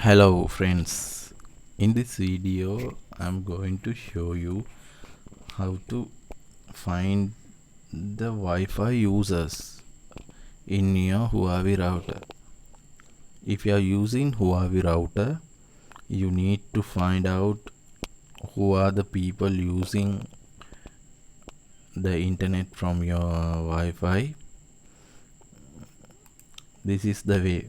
Hello friends, in this video I'm going to show you how to find the Wi-Fi users in your Huawei router. If you are using Huawei router, you need to find out who are the people using the internet from your Wi-Fi. This is the way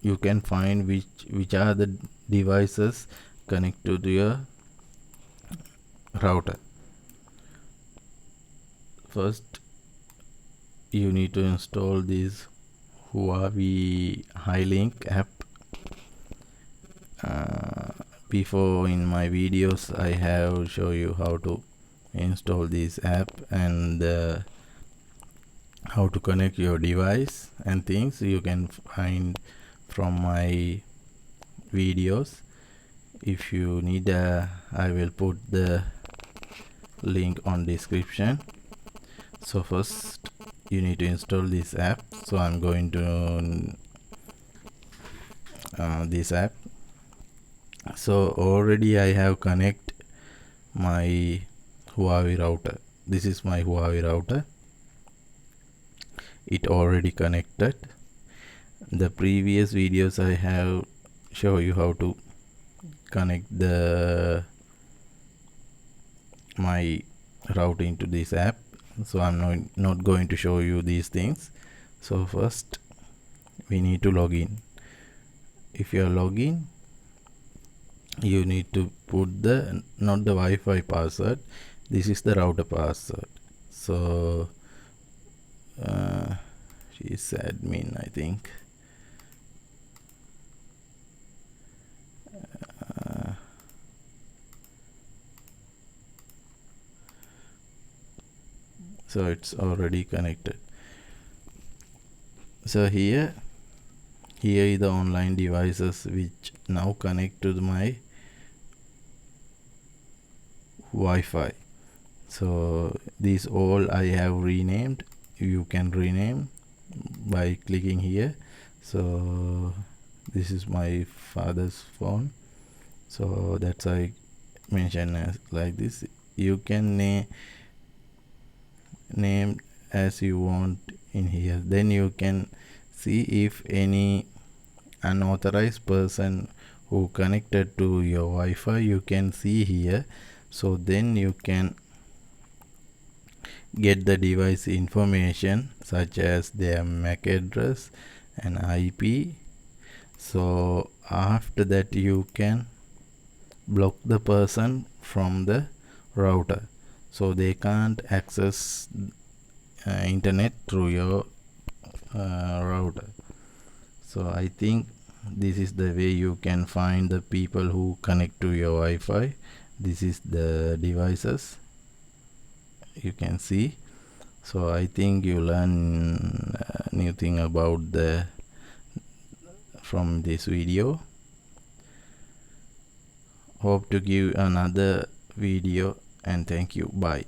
you can find which are the devices connected to your router. First, you need to install this Huawei Highlink app. Before in my videos I have show you how to install this app and how to connect your device and things you can find from my videos. If you need I will put the link on description. So first you need to install this app. So I'm going to this app. So already I have connect my Huawei router. This is my Huawei router. It already connected. The previous videos I have show you how to connect my router into this app. So I'm not going to show you these things. So first we need to log in. If you are logging, you need to put the not the Wi-Fi password, this is the router password. So she's admin, I think. So it's already connected. So here is the online devices which now connect to my Wi-Fi. So these all I have renamed. You can rename by clicking here. So this is my father's phone, so that's I mention as like this. You can name as you want in here. Then you can see if any unauthorized person who connected to your Wi-Fi, you can see here. So then you can get the device information such as their MAC address and IP. So after that you can block the person from the router, so they can't access internet through your router. So I think this is the way you can find the people who connect to your Wi-Fi. This is the devices you can see. So I think you learn new thing about the from this video. Hope to give another video and thank you. Bye.